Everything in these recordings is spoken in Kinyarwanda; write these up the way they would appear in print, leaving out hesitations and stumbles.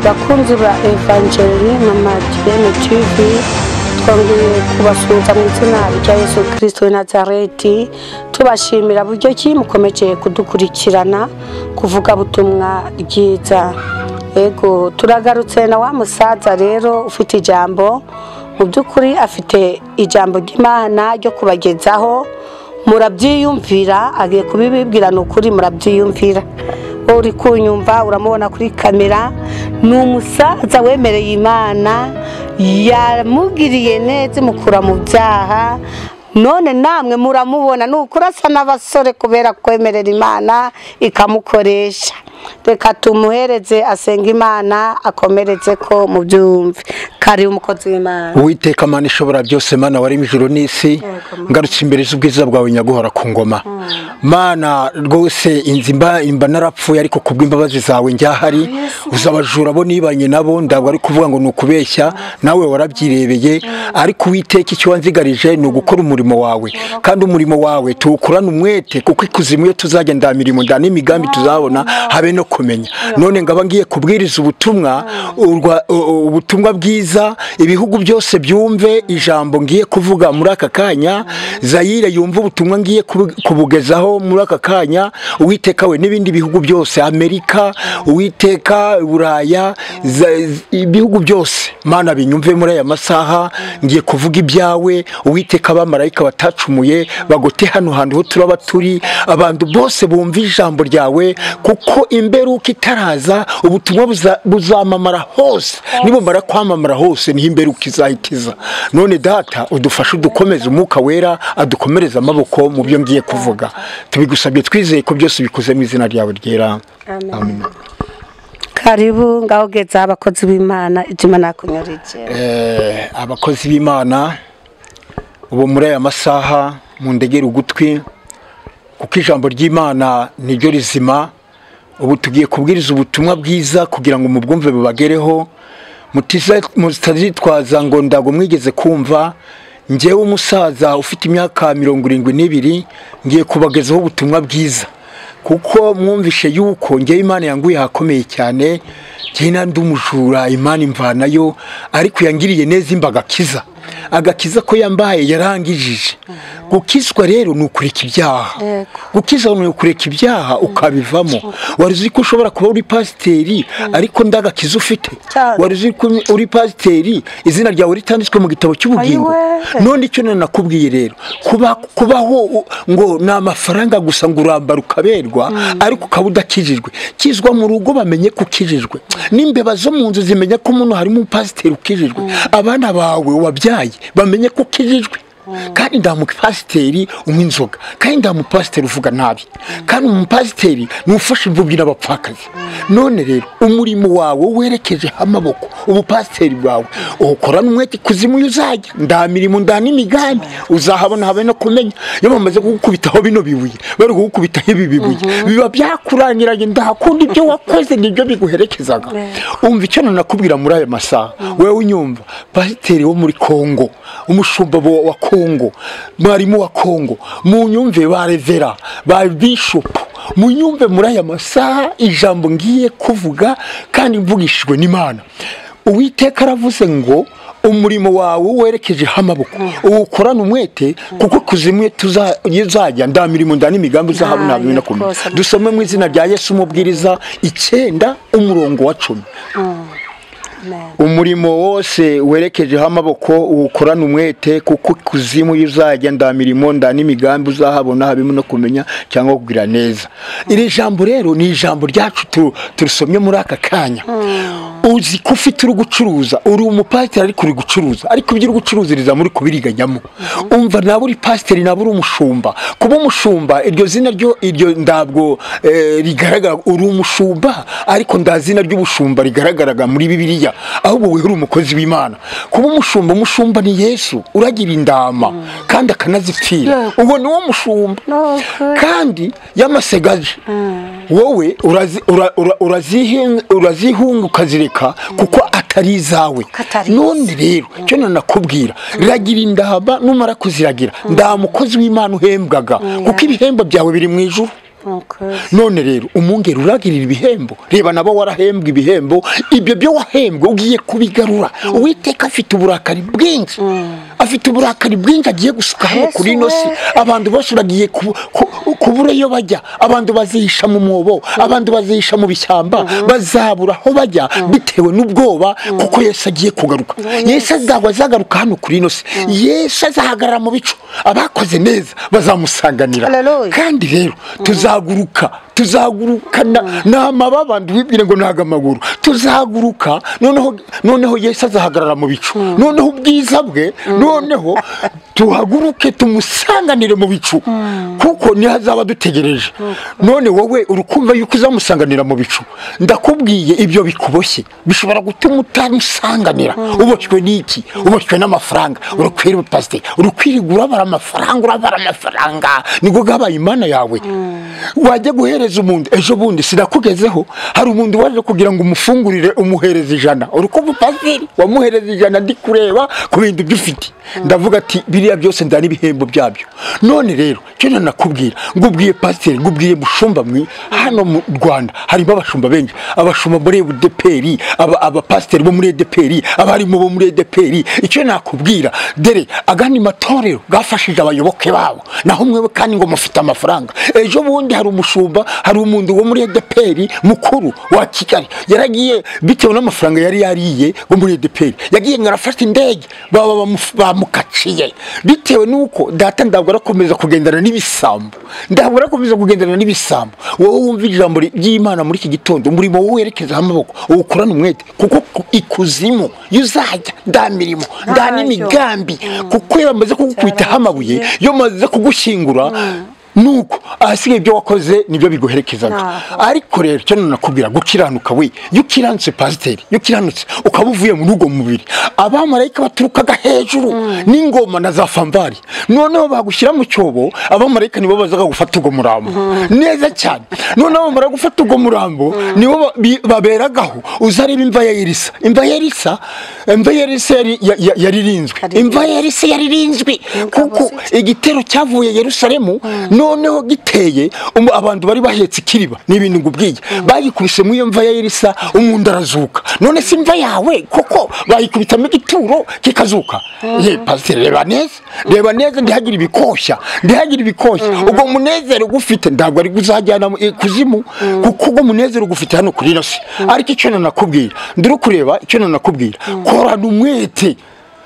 bakunzi ba Evangeli Mama Diane TV, twongeye kubasuhuza mu izina rya Yesu Kristo wa Nazareti, tubashimira buryo ki mukomeje kudukurikirana kuvuga butumwa bwiza. Ego turagarutse na wa musaza rero ufite ijambo, mu byukuri afite ijambo ry'Imana ryo kubagezaho, murabyiyumvira, agiye kubibibwira n'ukuri murabyiyumvira. Uri kunyumva uramubona kuri kamera, ni umusaza wemereye Imana, yamugiriye neza mukura mu byaha, none namwe muramubona nukurasa n'abasore kubera kwemerera Imana ikamukoresha. Reka tumuhereze asenga Imana akomeretse ko mu byumve. Kari umukozi w'Imana. Uwiteka Mana ishobora byose, Mana waremye ijuru n'isi, ngarutse imbere z'ubwiza bwawe nyaguhora ku ngoma. Mana rwose imba narapfuye, ariko kubw'imbabazi zawe njyahari, uzabajura bo nibanye nabo, ndabwo ari kuvuga ngo nukubeshya, nawe warabyirebeye. Ariko Uwiteka icyo wanzigarije ni ugukora umurimo wawe, kandi umurimo wawe tuwukorana umwete, kuko ikuzimu iyo tuzajya ndamirimo nda n'imigambi tuzabona habe no kumenya. None ngaba ngiye kubwiriza ubutumwa bwiza, ibihugu byose byumve ijambo ngiye kuvuga muri aka kanya. Zaire yumva ubutumwa ngiye kubugezaho muri aka kanya. Uwiteka we n'ibindi bihugu byose, Amerika, Uwiteka, Buraya, ibihugu byose Mana binyumve muri aya masaha. Ngiye kuvuga ibyawe Uwiteka, abamarayika batacumuye bagote hano hantu ho turaba turi, abantu bose bumva ijambo ryawe, kuko imberuka itaraza ubutumwa buzamamara hose. Nibumara kwamamara hose niho imberuka izahitiza. None Data udufashe, udukomeze, Umwuka Wera adukomereza amaboko mu byo ngiye kuvuga. Tubigusabye twizeye ko byose bikoze mu izina ryawe ryera. Amen. Karibu ngahogeza abakozi b'Imana, ijima nakunyorije. Abakozi b'Imana ubu muri aya masaha mundegera ugutwi, kuko ijambo ry'Imana niryo rizima. Ubu tugiye kubwiriza ubutumwa bwiza kugira ngo mubwumve bubagereho, mutazitwaza ngo ndago mwigeze kumva. Ngewe umusaza ufite imyaka 72 ngiye kubagezaho ubutumwa bwiza, kuko mwumvishe yuko ngewe Imana yanguye hakomeye cyane. Jena ndumujura Imana imvanayo, ariko yangiriye neza imbagakiza. Agakiza ko yambaye yarangijije. Gukizwa rero ni ukureka ibyaha. Gukiza ni ukureka ibyaha ukabivamo. Waruzi ko ushobora kuba uri pasiteri ariko ndagakiza ufite? Waruzi ko uri pasiteri izina ryawe ritanditswe mu gitabo cy'ubugingo? None icyo nakubwiye rero, kubaho ngo ni amafaranga gusa ngo urambara ukaberwa, ariko ukaba udakijijwe. Kizwa mu rugo bamenye ko ukijijwe, n'imbeba zo mu nzu zimenya ko umuntu harimo pasiteri ukijijwe. Abana bawe wabyaye bamenye ko ukijijwe. Kandi ndamupasiteri unywa inzoga, kandi ndamupasiteri uvuga nabi, kandi umupasiteri nufashe imfubyi n'abapfakazi. None rero umurimo wawe werekeje amaboko, ubupasiteri bwawe ukorana umwete, kuzimu uzajya ndamirimo nda n'imigambi uzahabona habe no kumenya. Iyo bamaze kugukubitaho bino bibuye, bari kugukubitaho ibi bibuye, biba byakurangiranye ndahakunda ibyo wakoze nibyo biguherekezaga. Umva icyo nakubwira muri aya masaha, wewe unyumva, pasiteri wo muri Kongo, umushumba wa Kongo, mwarimu wa Kongo, munyumve ba revera, ba bishop, munyumve muri aya masaha ijambo ngiye kuvuga kandi mvugishijwe n'Imana. Uwiteka aravuze ngo umurimo wawe werekeje amaboko, ukorana umwete, kuko kuzimu tuzajya ndamirimo nda n'imigambi uzahabona habe no kumenya. Dusome mu izina rya Yesu Umubwiriza 9:10. Umurimo wose werekeje amaboko ukorana umwete, kuko kuzimu uzajya ndamirimo nda n'imigambi uzahabona habe no kumenya cyangwa kugira neza. Iri jambo rero ni ijambo ryacu turusomye muri aka kanya. Uzi ko ufite uri gucuruza, uri umupasiteri ariko uri gucuruza, ariko ibyo uri gucuruziriza muri kubiriganyamo. Umva nawe uri pasiteri, nawe uri umushumba. Kuba umushumba iryo zina iryo ndabwo rigaragara, uri umushumba ariko ndazina ry'ubushumba rigaragaraga muri Bibiliya, ahubwo wewe uri umukozi w'Imana. Kuba umushumba ni Yesu, uragira indama kandi akanazipfira, uwo ni wo mushumba. Kandi yamasegaje wowe urazihunga ukazireka, kuko atari izawe. None rero cyo nakubwira, ragira indaba, numara kuziragira ndamukozi w'Imana uhembwaga, kuko ibihembo byawe biri mu ijuru. none rero umwungeri uragirira ibihembo, reba nabo warahembwa ibihembo, ibyo byo wahembwe ugiye kubigarura. Uwiteka afite uburakari bwinshi, afite uburakari bwinshi agiye gusuka hano kuri ino si. Abantu bose bagiye kubura iyo bajya, abantu bazihisha mu mwobo, abantu bazihisha mu bishyamba, bazabura aho bajya bitewe n'ubwoba, kuko Yesu agiye kugaruka. Yesu azagaruka hano kuri ino si. Yesu azahagarara mu bicu, abakoze neza bazamusanganira. Kandi rero tuzagurukana n'amababa, ndibwire ngo ntaga amaguru, tuzaguruka. Noneho Yesu azahagarara mu bicu, noneho ubwiza bwe, noneho tuhaguruke tumusanganire mu bicu, kuko niho azaba dutegereje. None wowe urukumva yuko uzamusanganira mu bicu, ndakubwiye ibyo bikuboshye bishobora gutuma utamusanganira. Uboshywe n'iki? Uboshywe n'amafaranga. Urukwiriye pasiteri, urukwiriye urabara amafaranga, nibwo gabaye imana yawe. Wajya guhereza umuntu, ejo bundi sinakugezeho, hari umuntu waje kugira ngo umufungurire, umuhereza 100. Urukumva pasiteri, wamuhereza 100 ndi kureba ku bintu by'ufite. Ndavuga ati biriya byose ndani ibihembo byabyo. None rero cyo nakubwira, ngubwiye pasiteri, ngubwiye mushumba mwi hano mu Rwanda harimo abashumba benshi, abashumba muri EDPR, abapasiteri bo muri EDPR, abarimo bo muri EDPR. Icyo nakubwira, dere agani matorero gafashije abayoboke babo, naho mwewe kandi ngo mufite amafaranga. Ejo bundi hari umushumba, hari umuntu wo muri EDPR mukuru wa Kigali, yaragiye bitewe n'amafaranga yari yariye ngo muri EDPR, yagiye ngarafata indege bamukaciye bitewe nuko data ndabwo arakomeza kugendana n'ibisambo, wowe wumva ijambo ry'Imana muri iki gitondo, umurimo wowe werekeza amaboko, uwukorana umwete, kuko ikuzimu yuzajya nda mirimo nda n'imigambi, kuko yamaze kugukubitaho amabuye, yo maze kugushyingura, nuko ahasigaye ibyo wakoze nibyo biguherekezana. Ariko rero cyo nakubwira, gukiranuka we, yukiranutse pasiteri, yukiranutse ukaba uvuye mu rugo mubiri, abamarayika baturukaga hejuru n'ingoma na za famvari, noneho bagushyira mu cyobo, abamarayika nibo bazaga gufata ugo murambo neza cyane. Noneho bamara gufata ugo murambo nibo baberagaho. Uzareba imva ya Elisa, yaririnzwe, kuko igitero cyavuye Yerusalemu, noneho giteye abantu bari bahetse ikiriba n'ibintu ngubwiye, bayikubise mu iyo mva ya Elisa, umuntu arazuka. None si imva yawe koko bayikubitamo igituro kikazuka? Pasiteri, reba neza ndihagira ibikoshya, ubwo munezero gufite ntabwo ari kuzajyana kuzimu, kuko ubwo munezero gufite hano kuri ino si. Ariko icyo nakubwira, nduru kureba icyo nakubwira, korana umwete,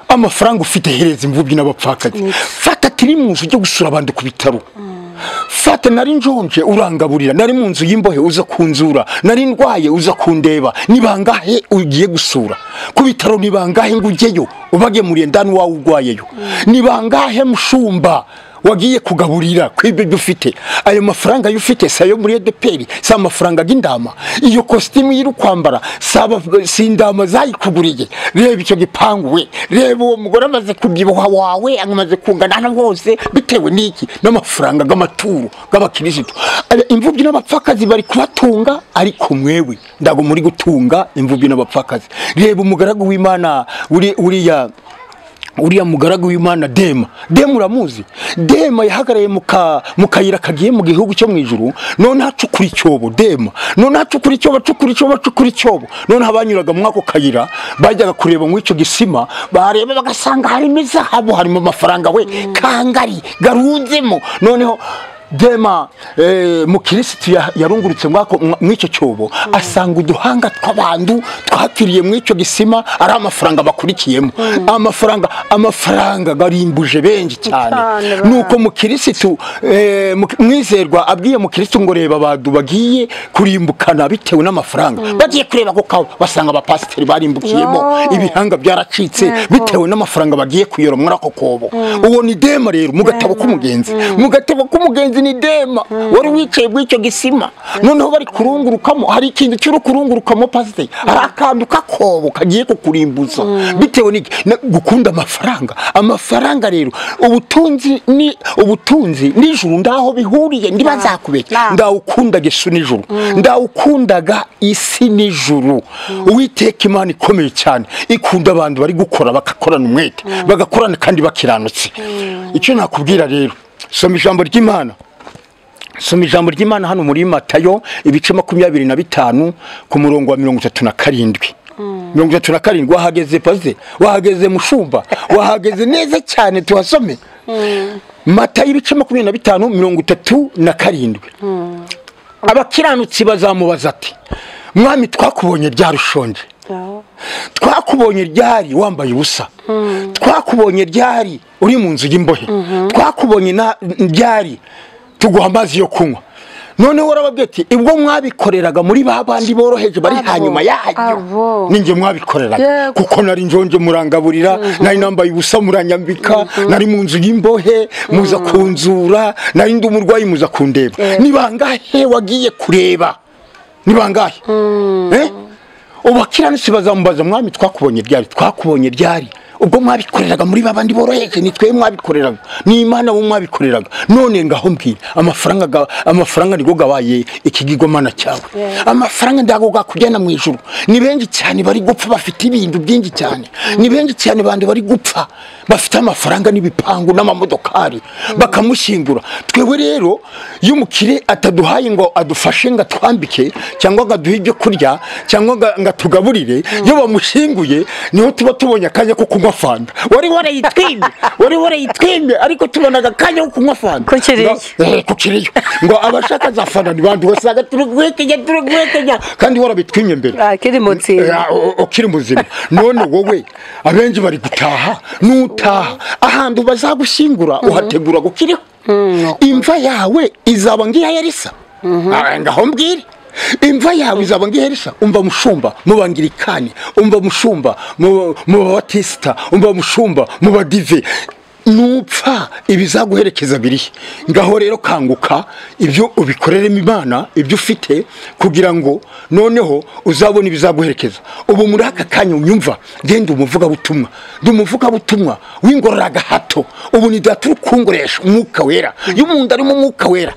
amafaranga ufite hereza imvubyi n'abapfakazi, fata tirimusi ujye gusura abantu ku bitaro. Fata nari njonje urangaburira, nari mu nzu y'imbohe uza kunzura, nari ndwaye uza kundeba. Nibangahe ugiye gusura ku bitaro? Nibangahe ngugeyo ubagemuriye ndani wawe urwayeyo? Nibangahe mushumba wagiye kugaburira kwibyo dufite? Ayo mafaranga yufite sayo muri EDPR, sa mafaranga g'indama. Iyo costume yiru kwambara si indama zayikuguriye. Reba icyo gipangu we, reba uwo mugore amaze kubyibuha wawe, amaze kungana hose, bitewe n'iki? N'amafaranga g'amaturo g'abakirisitu. Imvubyi n'abapfakazi bari kubatunga, ariko mwewe ndago muri gutunga imvubyi n'abapfakazi. Reba umugaragu w'Imana uriya mugaragu w'Imana Dema uramuzi? Dema yahagaraye mu kayira kagiye mu gihugu cyo mu ijuru, none hacukura icyobo. None hacukura icyobo, none abanyuraga mu ako kayira bajyaga kureba mu icyo gisima, bareba bagasanga harimo izahabu, harimo amafaranga we kangari garunzemo. Noneho Dema mukirisitu yarungurutse mw'icyo cyobo, asanga uduhanga tw'abantu twapfiriye mw'icyo gisima, ari amafaranga bakurikiyemo. Amafaranga garimbuje benshi cyane. Nuko mukirisitu mwizerwa abwiye mukirisitu ngo reba abantu bagiye kurimbukana bitewe n'amafaranga, bagiye kureba ko basanga abapasiteri barimbukiyemo, ibihanga byaracitse bitewe n'amafaranga bagiye kuyora muri ako kobo. Uwo ni Dema rero, mu gatabo k'umugenzi ni Dema wari wicaye bw'icyo gisima. Noneho bari kurungurukamo, hari ikintu cyo kurungurukamo pasiteri, hari akantu kakobo kagiye kukurimbuza bitewe n'iki? Gukunda amafaranga rero, ubutunzi n'ijuru ndaho bihuriye. Ndibazakubeka, ndawukunda Yesu n'ijuru, ndawukundaga isi n'ijuru. Uwiteka Imana ikomeye cyane, ikunda abantu bari gukora, bagakorana umwete, bagakorana kandi bakiranutse. Icyo nakubwira rero, soma ijambo ry'Imana soma ijambo ry'Imana hano muri Matayo ibice 25 ku murongo wa 37. 37 wahageze paze, wahageze mushumba, wahageze neza cyane tuhasome. Matayo ibice 25 37. Abakiranutsi bazamubaza ati mwami twakubonye ryarushonje, twakubonye ryari wambaye ubusa, twakubonye ryari uri mu nzu y'imbohe, twakubonye ryari tuguha amazi yo kunywa. None warababwiye ati ibwo mwabikoreraga muri babandi boroheje bari hanyuma yayo ninjye mwabikoreraga, kuko nari njonje murangaburira, nari nambaye ubusa muranyambika, nari mu nzu y'imbohe muza kunzura, nari ndi umurwayi muza kundeba. Ni bangahe wagiye kureba? Ni bangahe? Abakiranutsi bazamubaza mwami twakubonye ryari, twakubonye ryari ubwo mwabikoreraga muri babandi boroheje, ni twe mwabikoreraga, ni Imana bo mwabikoreraga. None ngaho mbwira amafaranga nigo gabaye ikigigomana cyawe. Amafaranga ndago gakujyana mu ijuru. Ni benshi cyane bari gupfa bafite ibintu byinshi cyane, ni benshi cyane bandi bari gupfa bafite amafaranga n'ibipangu n'amamodokari bakamushingura. Twewe rero y'umukire ataduhaye ngo adufashe ngo twambike cyangwa ngo aduhe ibyo kurya cyangwa ngo tugaburire, yo bamushinguye niho tuba tubonye akanya ko kunywa fanta. Wari warayitwimbe ariko tubonaga akanya ko kunywa fanta kukiriyo ngo abashaka za fanta ni bandi wasaga turugwekenya kandi warabitwimye mbere akiri muzima, ukiri muzima. None wowe abenji bari gutaha, nutaha ahantu bazagushingura uhategura gukiriho. Imva yawe izaba ngiya yarisa, ngaho mbwire imva yawe izaba ngiherisa. Umva mushumba mubangirikani, umva mushumba mu batisita, umva mushumba mu badive, nupfa ibizaguherekeza biri. Ngaho rero kanguka ibyo ubikoreremo Imana, ibyo ufite, kugira ngo noneho uzabona ibizaguherekeza. Ubu muri aka kanya unyumva genda umuvuga butumwa, ndumuvuga butumwa wingorora hato. Ubu ni daturu kungoresha umwuka wera, y'umuntu ari mu mwuka wera.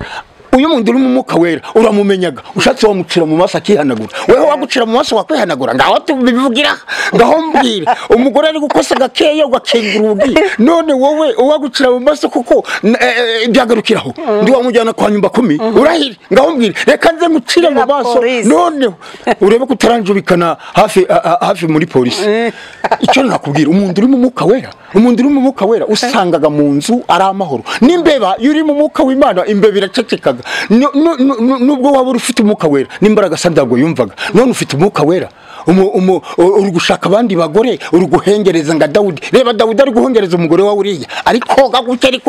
Uyu muntu uri mu mwuka wera uramumenyaga, ushatse wamucira mu maso akihanagura. Wewe wagucira mu maso wakwihanagura, ngaho tubivugira. Ngaho mbwira umugore ari gukosa gakeye ugakengura ubugi, none wowe uwagucira mu maso kuko byagarukiraho ndi wamujyana kwa nyumba 10 urahiri. Ngaho mbwira reka nze mucire mu maso, none urebe kutaranjubikana hafi muri polisi. Icyo nakubwira, umuntu uri mu mwuka wera, umuntu uri mu mwuka wera usangaga mu nzu ari amahoro. Nimbeba yuri mu mwuka w'Imana imbe iracecekaga. Nubwo waba ufite umwuka wera n'imbaraga sandabwo yumvaga, none ufite umwuka wera uri gushaka abandi bagore, uri guhengereza nga Dawudi. Reba Dawudi ari guhengereza umugore wa Uriya, ariko gaguke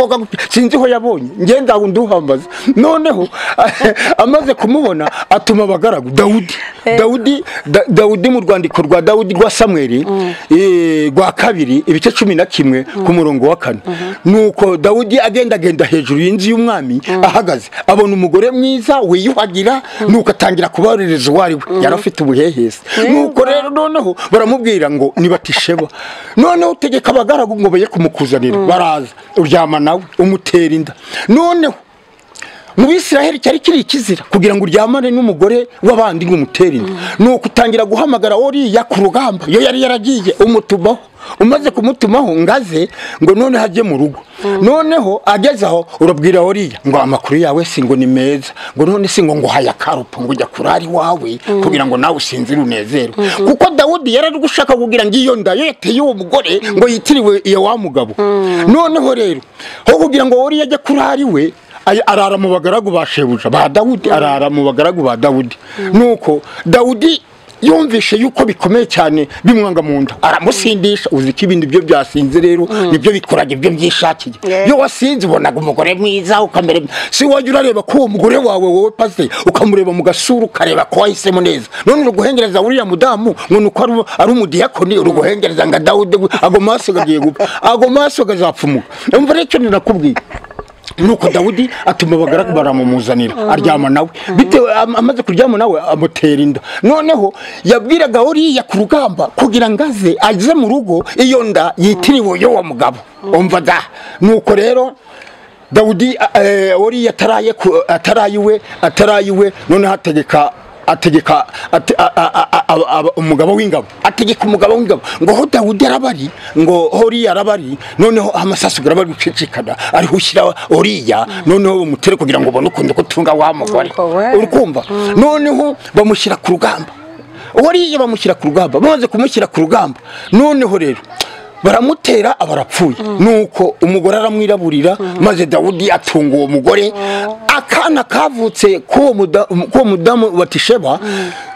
sinzi ho yabonye ngenda wundi uhambaza. Noneho amaze kumubona atuma abagaragu Dawudi mu rwandiko rwa Dawudi rwa Samweli rwa 2 ibice 11 ku murongo wa 4. Nuko Dawudi agenda hejuru y'inzu y'umwami ahagaze, abona umugore mwiza wiyuhagira, nuko atangira kubaririza wariwe yarafite ubuhehese. Nuko rero noneho baramubwira ngo ni Batisheba. Noneho utegeka abagaragu ngo baye kumukuzanira, baraza uryama nawe umutera inda. Noneho mu Bisiraheli cyari kiri ikizira kugira ngo uryamane n'umugore w'abandi ngo umutere inda. Nuko utangira guhamagara Uriya ku rugamba, yo yari yaragiye umutumaho. Umaze kumutumaho ngaze ngo none hajye mu rugo. Noneho agezaho urabwira Uriya ngo amakuru yawe singo ni meza, ngo none singo ngo haya karupo ngo ujya kurari wawe kugira ngo nawe usinzire unezero. Kuko Dawudi yarari gushaka kugira ngo iyo nda yeteye uwo mugore ngo yitiriwe iyo wa mugabo. Noneho rero ho kugira ngo Uriya ajye kurari we arara mu bagaragu ba shebuja ba Dawudi, arara mu bagaragu ba Dawudi. Nuko Dawudi yumvishe yuko bikomeye cyane bimwanga mu nda, aramusindisha. Uzi ko ibindi byo byasinze rero nibyo bikoraje byo byishakiye. Yo wasinze ubonaga umugore mwiza ukamere, si wajya urareba ko uwo mugore wawe wowe pase ukamureba mu gasuru ukareba ko wahisemo neza. None uruguhengereza Uriya mudamu ngo nuko ari umudiyakoni, uruguhengereza nga Dawudi ago maso gagiye gupfa, ago maso gazapfumuka. Umva rero icyo ninakubwiye. Nuko Dawudi atuma abagaragu baramumuzanira, aryama nawe. Bitewe amaze kuryama nawe amutera inda. Noneho yabwiraga Uriya ku rugamba kugira ngaze aze mu rugo iyo nda yitiriwe yo wa mugabo. Umva da. Nuko rero Dawudi Uriya atarayiwe none hategeka ategeka umugabo w'ingabo ategeka umugabo w'ingabo ngo ho Dawudi arabari ngo horiya arabari noneho amasasu garabari gucicikana ariho ushyira horiya noneho umutere kugira ngo ubone ukuntu kutunga wa mugore urukumva noneho bamushyira ku rugamba horiya bamushyira ku rugamba bamaze kumushyira ku rugamba noneho rero baramutera abarapfuye nuko umugore aramwiraburira maze Dawudi atunga uwo mugore akana kavutse ko mudamu Batisheba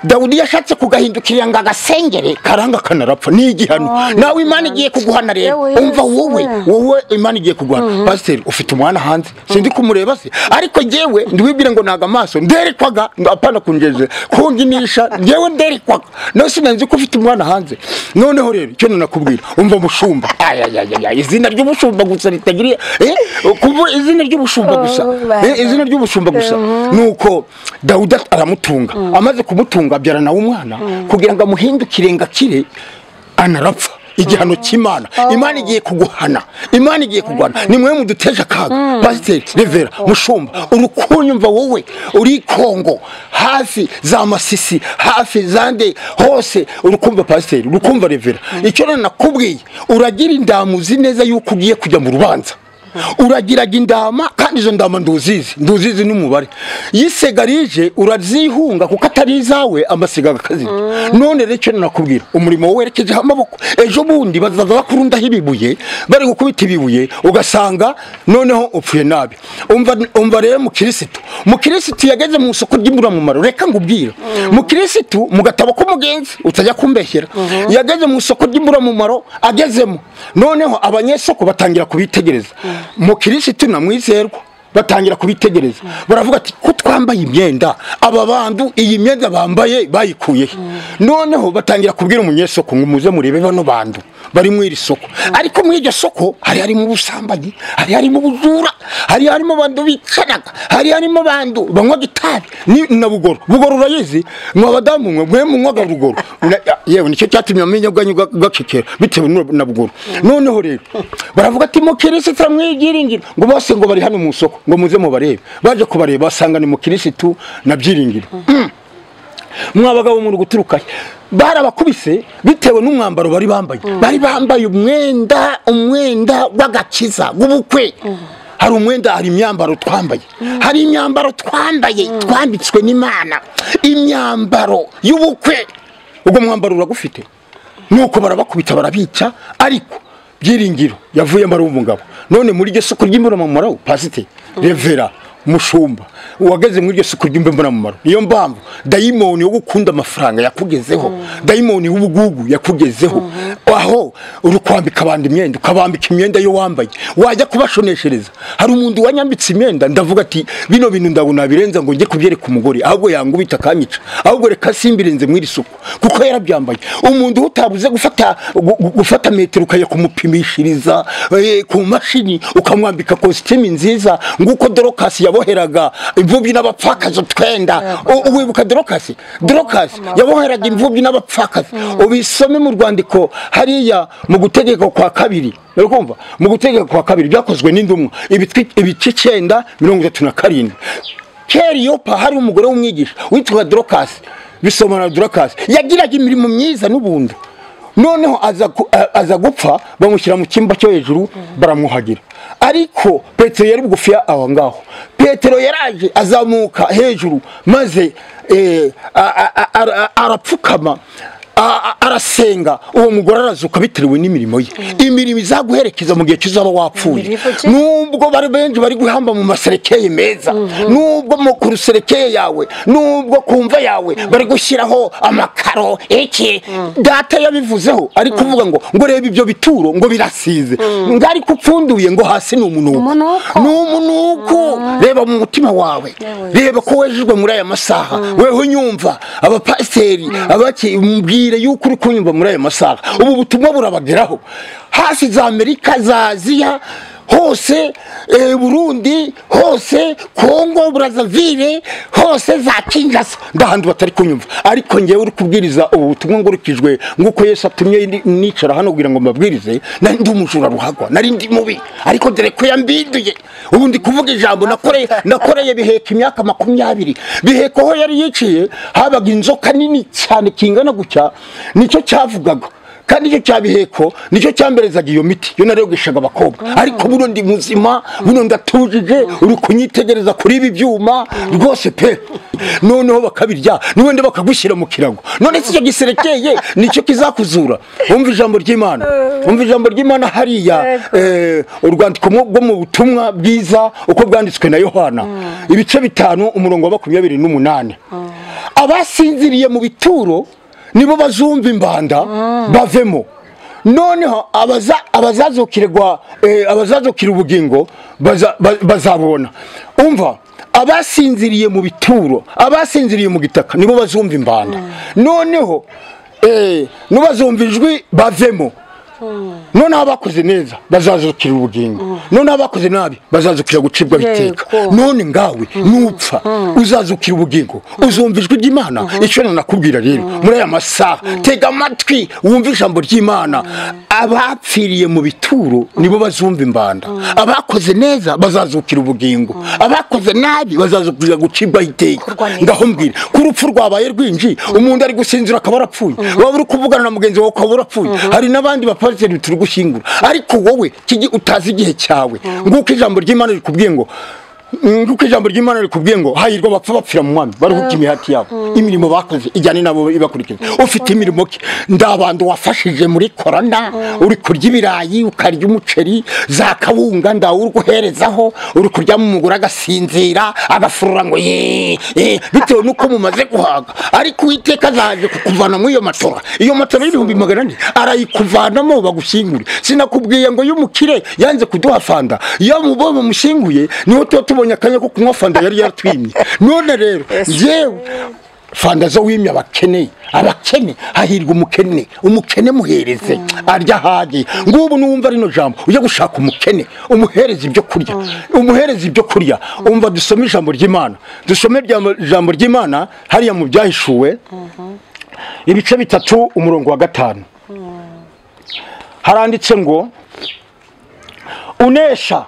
Dawudi yashatse kugahindukirira ngo agasengere karanga kanarapfa ni igihano nawe Imana igiye kuguhana rero umva wowe Imana igiye kuguhana pastor ufite umwana hanze sindi kumureba se ariko jewe ndiwibire ngo naga amaso nderekwaga apana kunjeze kunginisha jewe nderekwaga no sinanzi ko ufite umwana hanze noneho rero cyo nakubwira umva umushumba izina ry'umushumba gusa ritagiriye kuva izina ry'umushumba gusa izina ry'umushumba gusa nuko Dawudi aramutunga amaze kumutunga abyara nawe umwana kugira ngo amuhindukire ngakire anarapfa igihano cy'Imana Imana igiye kuguhana Imana igiye kugwana ni mwe muduteje akaga pastor Revera mushumba urukunyumva wowe uri Kongo hafi za Masisi hafi zande hose urukumva pastor urukumva Revera icyo nakubwiye uragira indamuzi neza yuko ugiye kujya mu rubanza uragiraga indama kandi izo ndama nduzizi n'umubare yisegarije urazihunga kuko atari izawe amasiga akazi none rero cyo nakubwira umurimo werekeje amaboko ejo bundi bazaza bakurundaho ibibuye bari gukubita ibibuye ugasanga noneho upfuye nabi umva rero mukirisitu yageze mu soko ry'imburamumaro reka ngubwira mukirisitu mu gatabo k'umugenzi utajya kumbeshyera yageze mu soko ry'imburamumaro agezemo noneho abanyesoko batangira kubitegereza mukirisitu na mwizerwa batangira kubitegereza baravuga ati ko twambaye imyenda aba bandu iyi myenda bambaye bayikuye noneho batangira kubwira umunyesoko ngo muze murebe bano bandu bari mu iri soko ariko mu iryo soko hari mu busambanyi hari mu bujura hari mu bandu bicaraga hari mu bandu banywa gitabi ni na bugoro urayizi mwa badamu mwe munywaga bugoro yewe nicyo cyatumye amenya bwanyuga gakekera bitewe na bugoro noneho rero baravuga ati mukirisitu mwigiringira ngo bose ngo bari hano mu soko ngo muze mu barebe baje kubareba basanga ni mukirisitu na byiringiro mwabagabo mu guturuka barabakubise bitewe n'umwambaro bari bambaye umwenda w'agakiza w'ubukwe hari umwenda hari imyambaro twambaye twambitswe n'Imana imyambaro y'ubukwe ubwo mwambaro uragufite nuko barabakubita barabica ariko byiringiro yavuye mari umugabo none muri iryo soko ry'imburamumaro pastor Revera mushumba wageze muri iryo soko ry'imburamumaro niyo mpamvu dayimoni wo gukunda amafaranga yakugezeho dayimoni w'ubugugu yakugezeho aho urukwambika abandi imyenda ukabambika imyenda yo wambaye wajya kubashoneshereza hari umuntu wanyambitse imyenda ndavuga ati bino bintu ndabona birenza ngo nge kubyereka umugore ahubwo yangubita kanyica ahubwo reka simbirenze muri soko kuko yarabyambaye umuntu utabuze gufata metero ukajya kumupimishiriza ku mashini ukamwambika costume nziza nguko Dorokasi yaboheraga imvubyi n'abapfakazi twenda uwibuka Dorokasi yaboheraga imvubyi n'abapfakazi ubisome mu rwandiko hariya mu gutegeka kwa kabiri urumva mu gutegeka kwa kabiri byakozwe n'indumwa ibice 9:37 Keriyopa hari umugore w'umwigisha witwa Dorokasi bisomana Dorokasi yagiraga imirimo myiza n'ubuntu noneho aza gupfa bamushyira mu kimba cyo hejuru baramuhagira ariko Petero yari bugufiya aho ngaho Petero yaraje azamuka hejuru maze arapfukama arasenga uwo mugore arazuka bitewe n'imirimo ye imirimo izaguherekeza mu gihe cyuzaba wapfuye nubwo bari benshi bari guhamba mu maserekeye meza nubwo mu kuruserekeye yawe nubwo kumva yawe bari gushyiraho amakaro data yabivuzeho ari kuvuga ngo reba ibyo bituro ngo birasize ngari kupfunduye ngo hasi ni umunuko reba mu mutima wawe reba ko wejejwe muri aya masaha weho nyumva abapasiteri abaki yuko uri kunyumva muri aya masaha ubu butumwa burabageraho hasi za Amerika za Aziya hose Burundi hose Kongo Brazzaville hose za Kinshasa ndahantu batari kunyumva ariko ngewe uri kubwiriza ubutumwa ngurukijwe nguko Yesu atumye nicara hano kugira ngo mbabwirize nari ndi umujura ruhagwa nari ndi mubi ariko dore ko yambinduye ubu ndi kuvuga ijambo nakoreye biheka imyaka 20 biheka ho yari yiciye habaga inzoka nini cyane kingana gutya nicyo cyavugaga kandi icyo cyabiheko nicyo cyamberezaga iyo miti yo naregeshaga abakobwa ariko buno ndi muzima buno ndatujije uri kunyitegereza kuri ibi byuma rwose pe noneho bakabirya niwende bakagushyira mu kirago none se icyo giserekeye nicyo kizakuzura umva ijambo ry'Imana hariya urwandiko rwo mu butumwa bwiza uko bwanditswe na Yohana ibice 5 umurongo wa 28 abasinziriye mu bituro nibo bazumva imbanda bavemo noneho abazazukira ubugingo bazabona umva abasinziriye mu bituro abasinziriye mu gitaka nibo bazumva imbanda noneho nubazumva ijwi bavemo none abakoze neza bazazukira ubugingo none abakoze nabi bazazukira gucibwa biteka none ngawe nupfa uzazukira ubugingo uzumva ijwi ry'Imana icyo nakubwira rero muri aya masaha tega amatwi wumva ijambo ry'Imana abapfiriye mu bituro nibo bazumva imbanda abakoze neza bazazukira ubugingo abakoze nabi bazazukira gucibwa iteka ngaho mbwira kurupfu rwabaye rwinji umuntu ari gusinzira akaba arapfuye waba uri kuvugana na mugenzi wawe akaba urapfuye hari nabandi bapazeri turi gushyingura ariko wowe utazi igihe cyawe nguko ijambo ry'Imana rikubwiye ngo hahirwa bapfa bapfira mu mwami baruhuka imihati yabo imirimo bakoze ijyane nabo ibakurikiza ufite imirimo ki ndabando wafashije muri korona uri kurya ibirayi ukarya umuceri za kawunga ndawe uri guherezaho uri kurya mu mugura agasinzira agafurura ngo bitewe nuko mumaze guhaga ariko Uwiteka azaje kukuvana muri iyo matora y'ibihumbi 400 arayikuvanamo bagushyingure sinakubwiye ngo y'umukire yanze kuduha fanda iyo mubo bamushyinguye niho tubonye akanya ko kunywa fanda yari yaratwimye none rero yewe fanda zo wimye abakene hahirwa umukene muhereze arya haje ngubu nuwumva rino jambo uje gushaka umukene umuhereze ibyo kurya umva dusome ijambo ry'Imana hariya mu byahishuwe ibice 3 umurongo wa 5 haranditse ngo unesha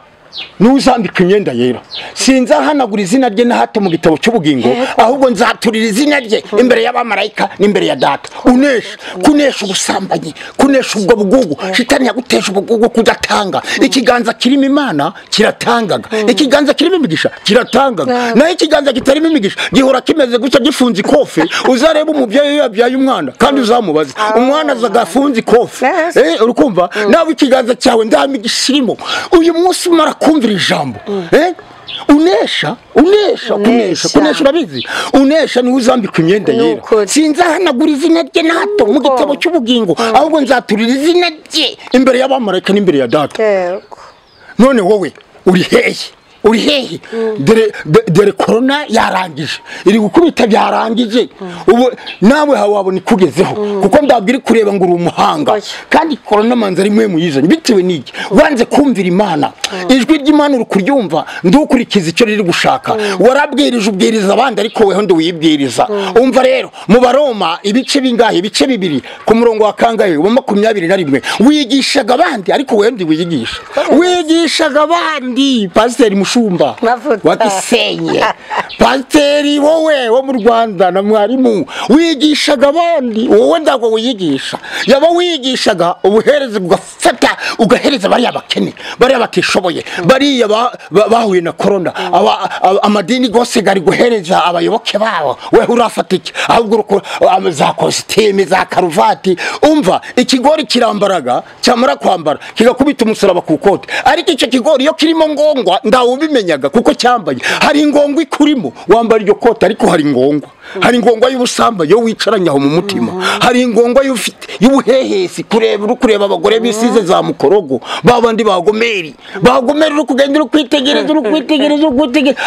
nuzambika imyenda yera sinzahanagura izina rye na hato mu gitabo cy'ubugingo ahubwo nzaturira izina rye imbere y'abamarayika n'imbere ya data kunesha ubusambanyi kunesha ubwo bugugu shitani yagutesha ubugugu kudatanga ikiganza kirimo Imana kiratangaga ikiganza kirimo imigisha kiratangaga naho ikiganza kitarimo imigisha gihora kimeze gutya gifunze ikofe uzareba umubyeyi yabyaye umwana kandi uzamubaza umwana azagafunze ikofe urukumva nawe ikiganza cyawe ndamigishirimo uyu munsi mara kumvira ijambo unesha urabizi unesha ni uzambika imyenda yera sinzahanagura izina rye na hato mu gitabo cy'ubugingo ahubwo nzaturira izina rye imbere y'abamarayika n'imbere ya data none wowe uri hehe dore korona yarangije iri gukubita byarangije ubu nawe wabona ikugezeho kuko ndabwira kureba ngo uri umuhanga kandi korona manza ari mwe muyizanye bitewe n'iki wanze kumvira Imana ijwi ry'Imana uri kuryumva ndukurikiza icyo riri gushaka warabwirije ubwiriza abandi ariko weho ndi wibwiriza umva rero mu Baroma ibice 2 ku murongo wa kangahe wa 21 wigishaga abandi ariko weho ndi wigishaga abandi pasiteri Shumba wagisenye pasiteri wowe wo mu Rwanda na mwarimu wigishaga abandi wowe ndago wiyigisha yaba wigishaga ubuhereze ugafata ugahereza bari abakene bari abatishoboye bari bahuye na corona amadini gose gari guhereza abayoboke babo we urafatike ahubwo za costume za karuvati umva ikigori kirambaraga cyamara kwambara kigakubita umusaraba ku kote ariko icyo kigori yo kirimo ngongwa ndawo bimenyaga kuko cyambaye hari ingongwa ikurimo wambara iryo kote ariko hari ingongwa hari ingongwa y'ubusamba yo wicaranye aho mu mutima, hari ingongwa y'ubuhehesi kureba abagore bisize za mukorogo babandi bagomeri uri kugenda uri kwitegereza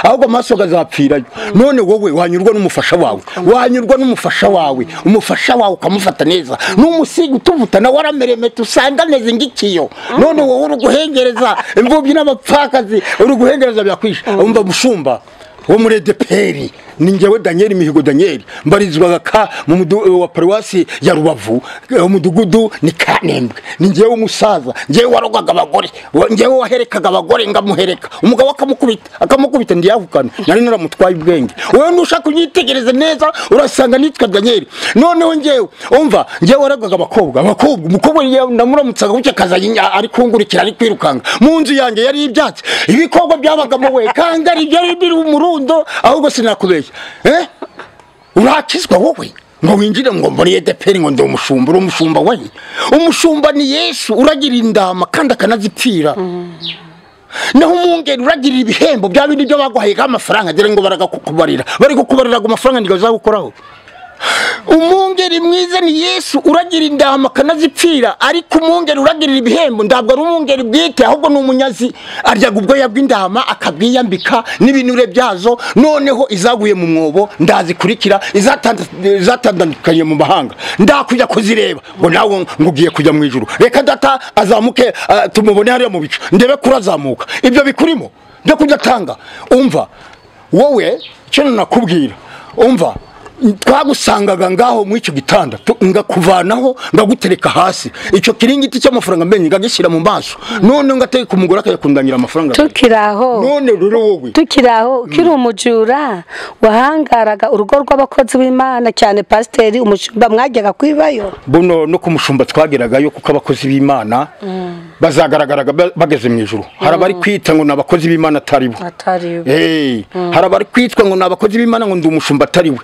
ahubwo amaso agazapfirayo. None wowe wanyurwa n'umufasha wawe ukamufata neza, n'umusiga utuvuta nawe arameremeta usanga ameze ng'ikiyo. None wowe uri guhengereza imfubyi n'abapfakazi, uri guhengereza byakwisha. Umva mushumba wo muri EDPR ni njyewe Daniel Mihigo Daniel, mbarizwaga mu wa paruwasi ya Rubavu, umudugudu ni Kanembwe. Ni njyewe umusaza, njyewe warogaga abagore, njyewe waherekaga abagore ngamuhereka, umugabo akamukubita ndiyahukana, nari naramutwaye ubwenge. Wewe ndushaka kunyitegereza neza urasanga nitwa Daniel. Noneho njyewe umva, njyewe warogaga umukobwa namuramutsaga bucye kazanya ari kungurikira ari kwirukanga mu nzu yanjye yari ibyatsi, ibikorwa byabagamo we kangari byari biri umurundo, ahubwo sinakubeshya. Urakizwa wowe ngo winjire ngo muri EDPR ngo ndi umushumba. Uri umushumba we? Umushumba ni Yesu uragira indama kandi akanazipfira. Naho umwungeri uragirira ibihembo bya bindi byo baguhaye amafaranga dore ngo baragakukubarira, bari kukubarira ngo amafaranga ndigaza gukoraho. Umwungeri mwiza ni Yesu uragira indama akanazipfira, ariko umwungeri uragirira ibihembo ntabwo ari umwungeri bwite, ahubwo ni umunyazi aryaga ubwoya bw'indama akabwiyambika n'ibinure byazo. Noneho izaguye mu mwobo ndazikurikira, izatandukanye mu mahanga ndakujya kuzireba ngo nawe ngugiye kujya mu ijuru. Reka data azamuke tumubone hariya mu bicu ndebe kurazamuka. Ibyo bikurimo byo kujyatanga. Umva wowe cyo nakubwira, umva twagusangaga ngaho mu icyo gitanda ngakuvanaho ngagutereka hasi, icyo kiringiti cy'amafaranga mbenye ngagishyira mu maso, none ngateka umugore akayakundangira amafaranga. Tukiraho none rero wowe tukiraho kiri umujura wahangaraga urugo rw'abakozi b'Imana cyane pasiteri umushumba mwajyaga kwibayo. Buno no kumushumba twageragayo kuko abakozi b'Imana bazagaragaraga bageze mu ijuru. Harabari kwita ngo nabakozi b'Imana atari bo, harabari kwitwa ngo nabakozi b'Imana ngo ndi umushumba atari we.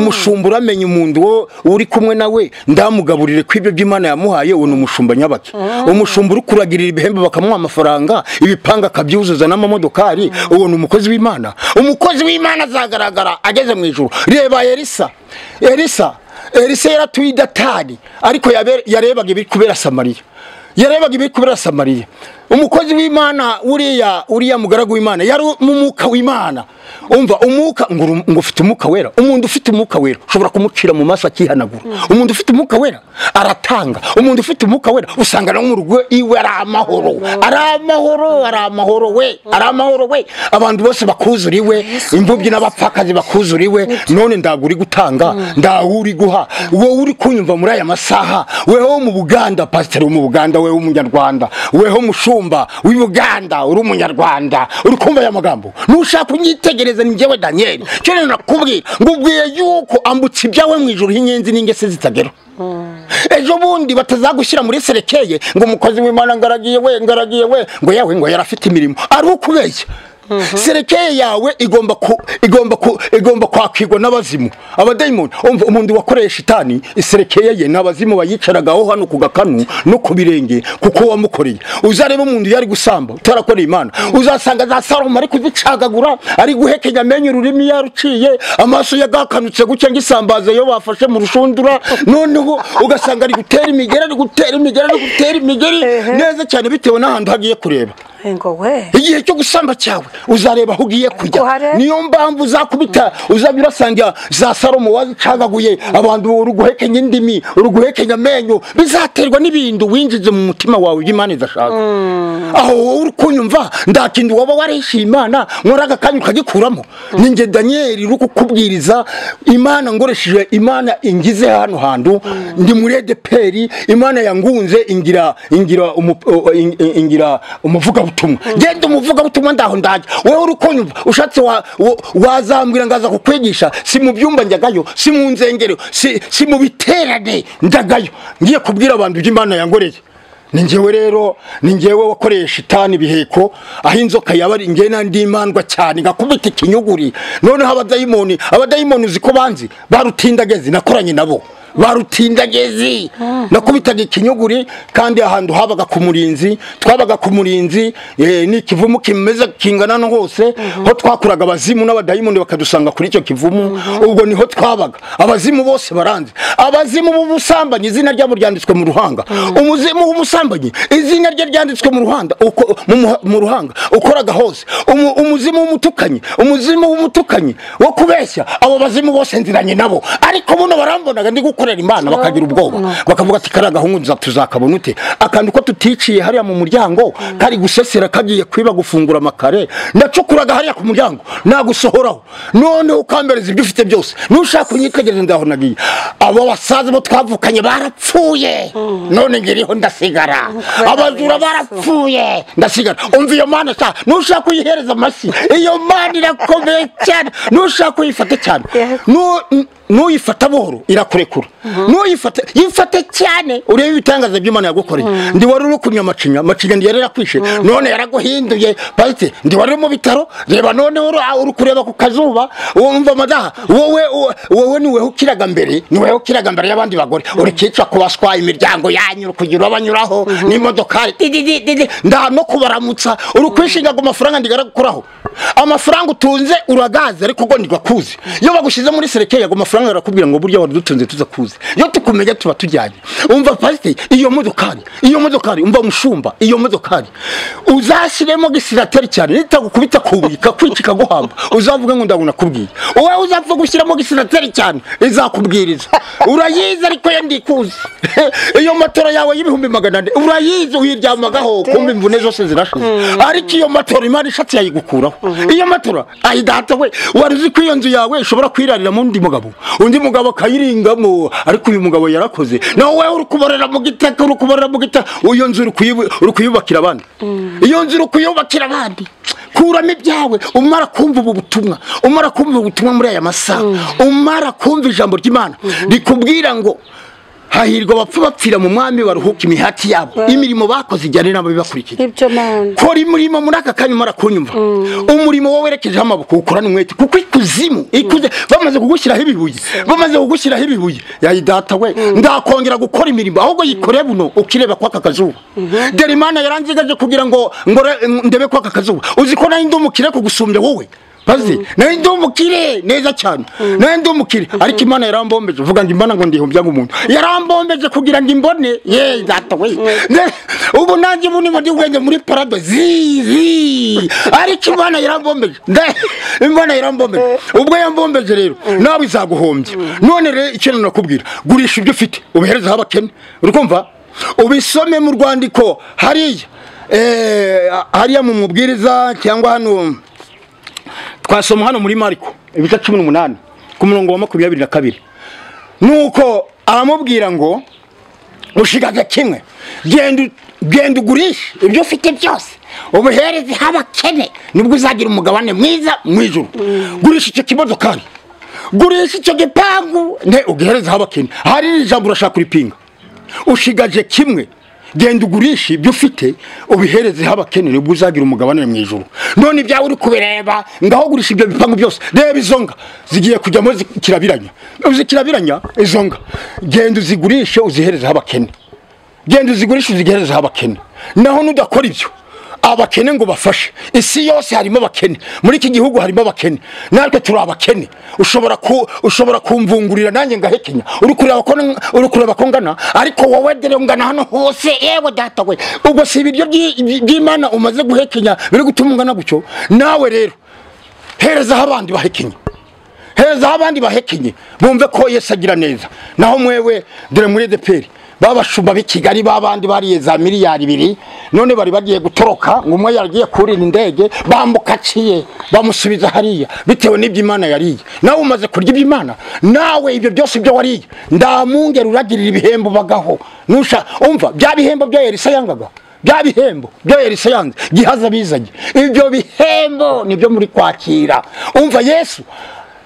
Umushumba uramenye umuntu uri kumwe nawe ndamugaburire kwibyo by'Imana yamuhaye, uwo umushumba nyabaki. Umushumba uri kuragirira ibihembo bakamuha amafaranga, ibipanga akabyuzuza n'amamodokari, uwo umukozi w'Imana. Umukozi w'Imana azagaragara ageze mu ijuru. Reba Elisa yaratuye Datani, ariko yarebaga ibiri kubera Samariya. Umukozi w'Imana uriya mugaragu w'Imana yari mu mwuka w'Imana. Umva umwuka ngo ufite umwuka wera. Umuntu ufite umwuka wera ushobora kumucira mu maso akihanagura. Umuntu ufite umwuka wera aratanga. Umuntu ufite umwuka wera usanga no mu rugo iwe ari amahoro we. Abantu bose bakuzuriwe, imvubyi n'abapfakazi bakuzuriwe. None ndaguri gutanga, ndahuri guha. Wowe uri kunyumva muri aya masaha, weho mu Buganda, pastor mu Buganda, weho umunyarwanda, weho mushumba w'Ubuganda, uri umunyarwanda, uri kumva aya magambo. Nushaka kunyitegereza ni njyewe Daniel. Cyane nakubwiye ngubwiye yuko ambutse ibyawe mu ijuru hinyenzi n'ingese zitagera. Ejo bundi batazagushyira muri serekeye ngo umukozi w'Imana ngaragiye we ngo yawe ngo yarafite imirimo. Ari ukubeshya. Serekeye yawe igomba kwakirwa n'abazimu, abadayimoni. Umuntu wakoreye shitani iserekeye ye n'abazimu bayicaragaho hano ku gakanu no ku birenge kuko wamukoreye. Uzareba umuntu yari gusamba utarakoreye Imana, uzasanga za Salomo ari kuzicagagura, ari guhekenya amenyo ururimi yaruciye, amaso yagakanutse gucya ngisambaza yo bafashe mu rushundura. Noneho ugasanga ari gutera imigeri neza cyane bitewe n'ahantu hagiye kureba. Igihe cyo gusamba cyawe uzareba aho ugiye kujya. Niyo mpamvu uzakubita uzabirasanga za Salomo wazicagaguye abantu uruguhekenya indimi, uruguhekenya amenyo, bizaterwa n'ibintu winjize mu mutima wawe y'Imana idashaka. Aho uri kunyumva ndakindi waba warishiye Imana nkoraga kanyu kagikuramo. Ninjye Daniel uri kukubwiriza Imana ngoresheje Imana ingize hano hantu ndi muri EDPR. Imana yangunze ingira umuvuga butumwa. Genda umuvuga butumwa ndaho ndaje. Wewe uri kunyumva ushatse wazambwira ngaza kukwigisha, si mu byumba njagayo, si mu nzengero, si mu biterane njagayo ngiye kubwira abantu by'Imana yangoreye. Ninjewe rero ninjewe wakoreye shitani biheko aho inzoka yabari ngena ndimandwa cyane ngakubita ikinyuguri. None abadayimoni uziko banzi barutindageze nakoranye nabo barutindagezi nakubitaga ikinyuguri kandi ahantu habaga ku murinzi twabaga ku murinzi ni kivumu kimeze kingana no hose ho twakuraga abazimu n'abadayimoni bakadusanga kuri icyo kivumu ubwo niho twabaga abazimu bose baranze abazimu b'ubusambanyi izina ryabo ryanditswe mu ruhanga umuzimu w'umusambanyi izina rye ryanditswe mu ruhanga mu ruhanga ukoraga hose umuzimu w'umutukanyi wo kubeshya abo bazimu bose nziranye nabo ariko buno barambonaga ndi gukorera Imana bakagira ubwoba bakavuga ati karaga hungu tuzakabona ute akantu ko tuticiye hariya mu muryango kari gusesera kagiye kwiba gufungura amakare ndacukuraga hariya ku muryango nagusohoraho none ukambereza ibyo ufite byose nushaka kunyitegereza ndaho nagiye abo basaza bo twavukanye barapfuye none ngiriho ndasigara abajura barapfuye ndasigara umva iyo Mana sha nushaka kuyihereza amashyi iyo Mana irakomeye cyane nushaka kuyifata cyane nuyifata buhoro irakurekura yifate cyane urebe ibitangaza by'Imana yagukoreye ndi wari uri kunywa amacinya ndi yarakwishe none yaraguhinduye bate ndi wari mu bitaro reba none uri kureba ku kazuba wumva madaha wowe niwe ukiraga mbere y'abandi bagore uri kica kubaswa imiryango yanyu kugira abanyuraho n'imodokari nda no kubaramutsa uri kwishinga ngo amafaranga ndigaragukoraho amafaranga utunze uragaza ariko ngo ndigakuze iyo bagushize muri serekeye ngo amafaranga arakubwira ngo burya wadutunze tuzakuze iyo tukumenya tuba tujyanye umva pasite iyo modokari umva mushumba iyo modokari uzashiremo gisirateri cyane nitagukubita kubika kwicika guhamba uzavuga ngo ndabona kubwiye wowe uzapfa gushyiramo gisirateri cyane izakubwiriza urayiza ariko yandikuze iyo matora yawe y'ibihumbi 400 urayiza uyiryamagaho kumbe imvune zose zirashize ariko iyo matora Imana ishatse yayigukuraho iyo matora ayidata we waruzi ko iyo nzu yawe ushobora kwirarira mu undi mugabo kayiringamo ariko uyu mugabo yarakoze nawe uri kuborera mu gitaka iyo nzu uri kuyubakira abandi iyo nzu uri kuyubakira abandi kuramo ibyawe umara kumva ubu butumwa muri aya masaha umara kumva ijambo ry'Imana rikubwira ngo hahirwa bapfa bapfira mu mwami baruhuka imihati yabo imirimo bakoze ijyane nabo bibakurikira ibyo Mana kora umurimo muri aka kanya umara kunyumva umurimo wowe werekeje amaboko ukorana umwete kuko ikuze bamaze kugushyiraho ibibuye yayi data we ndakongera gukora imirimo ahubwo yikore buno ukireba kwa kakazuba dore Imana yaranzigaje kugira ngo ndebe kwa kakazuba uziko nari ndumukire kugusumbya wowe bazi nari ndumukire neza cyane ariko Imana yarambombeje uvuga ngo Imana ngo ndihumbya umuntu yarambombeje kugira ngo imbone data we ubu nanjye bunimo ndi muri parado ariko Imana yarambombeje ubwo yambombeje rero nawe izaguhombya none rero ikintu nakubwira gurisha ibyo ufite ubihereza abakene urikumva ubisome mu rwandiko hariya mu mubwiriza cyangwa hano twasoma hano muri Mariko ibice 18 ku murongo wa 22 nuko aramubwira ngo ushigaje kimwe genda ugurisha ibyo ufite byose ubuhereze habakene nibwo uzagira umugabane mwiza mwijuru gurisha icyo kimodokari gurisha icyo gipangu ugihereze habakene hari ijambo urashaka kuripinga ushigaje kimwe genda ugurisha ibyo ufite ubihereze habakene nibwo uzagira umugabane mwijuru none ibyawe uri kubireba ngaho gurisha ibyo bipangu byose reba izonga zigiye kujyamo zikirabiranya izonga genda uzigurishe uzihereze habakene naho nudakora ibyo abakene ngo bafashe isi yose harimo abakene muri iki gihugu harimo abakene natwe turi abakene ushobora kumvungurira nanjye ngahekenya uri kureba ko ngana ariko wowe dere ngana hano hose yewe data we ubwo si ibiryo by'Imana umaze guhekenya biri gutuma ungana gutyo nawe rero herezaho abandi bahekenye bumve ko Yesu agira neza naho mwewe dore muri deperi babashumba b'Ikigali babandi bariye za miliyari 2 none bari bagiye gutoroka ngo umwe yagiye kurira indege bambukaciye bamusubiza hariya bitewe n'ibyo Imana yariye nawe umaze kurya iby'Imana nawe ibyo byose byo wariye ndamungera uragirira ibihembo bagaho nusha umva bya bihembo byo Elisa yangaga yanze gihaza bizanye ibyo bihembo nibyo muri kwakira umva Yesu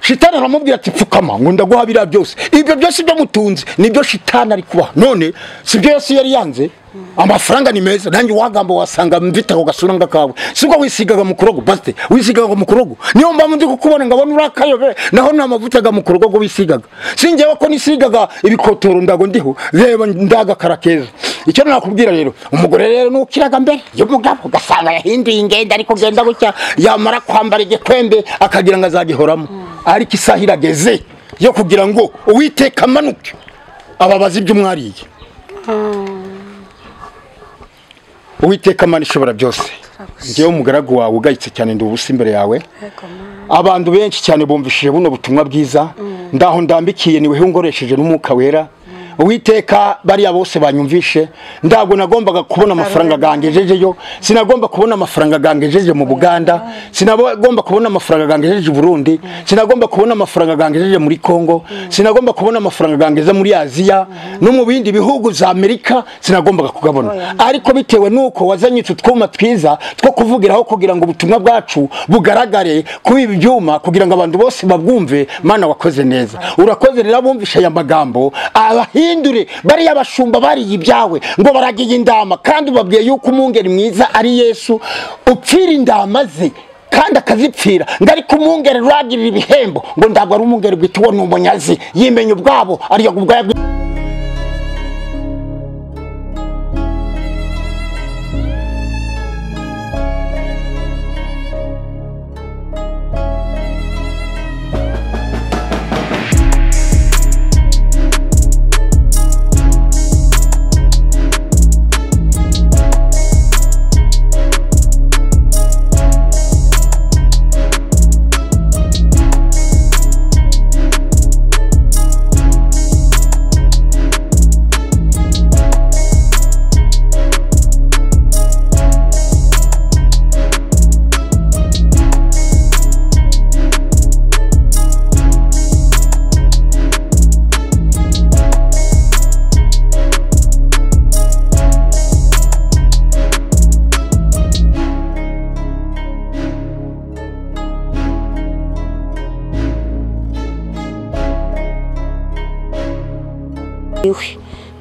shitani aramubwira ati pfukama ngo ndaguha biriya byose. Ibyo byose byo mutunze nibyo shitani ari kubaha. None sibyo Yesu yari yanze. Amafaranga ni meza, nanjye wagamba wasanga mvita ko gasura ngakawe. Sibwo wisigaga mu kurogo baste, wisigaga mu kurogo. Niyo mpamvu ndi kukubona ngabona urakayobe, naho nta mavutaga mu kurogo wisigaga. Singewe ko nisigaga ibikotoro ndago ndiho, reba ndaga karakeza. Icyo nakubwira rero, umugore rero nukiraga mbere, yo mugabo gasanga yahinduye ingenda ariko genda gutya, yamara kwambara igikwembe akagira ngo azagihoramo. Ariko isaha irageze yo kugira ngo Uwiteka amanuke ababaza ibyo mwariye. Uwiteka Mana ishobora byose, ngewe umugaragu wawe ugayitse cyane ndi ubusa imbere yawe. Abantu benshi cyane bumvishije buno butumwa bwiza, ndaho ndambikiye niwe ungoresheje n'umwuka wera. Uwiteka bariya bose banyumvishe, ndago nagombaga kubona amafaranga gangejejeyo, sinagomba kubona amafaranga gangejeje mu Buganda, sinagomba kubona amafaranga gangejeje Burundi, sinagomba kubona amafaranga gangejeje muri Kongo, sinagomba kubona amafaranga gangeze muri Aziya no mu bindi bihugu za Amerika, sinagombaga kugabona. Ariko bitewe nuko wazanye tutwuma twiza two kuvugiraho kugira ngo ubutumwa bwacu bugaragare kuri ibi byuma, kugira ngo abantu bose babwumve. Mana wakoze neza, urakoze rero bumvisha aya magambo abahindure bari yabashumba bari ibyawe ngo baragiye indama, kandi babwiye yuko umungeri mwiza ari Yesu upfira indama ze kandi akazipfira, ngari kumungeri ragirira ibihembo ngo ndabwo ari umungeri gwituwo n'umunyazi yimenye ubwabo ariyo ubwaya.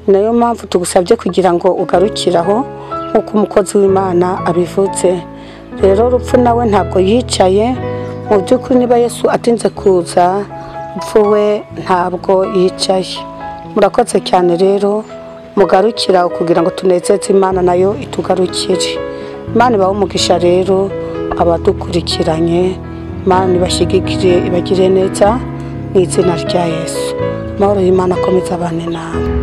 Nayo mpamvu tugusabye kugira ngo ugarukiraho nkuko umukozi w'Imana abivutse. Rero urupfu nawe ntabwo yicaye, mu by'ukuri niba Yesu atinze kuza, urupfu we ntabwo yicaye. Murakoze cyane rero, mugarukira kugira ngo tunezeze Imana nayo itugarukire. Imana ibahe umugisha rero abadukurikiranye, Imana ibashyigikire ibagire neza mu izina rya Yesu. Mahoro y'Imana akomeza abane nawe.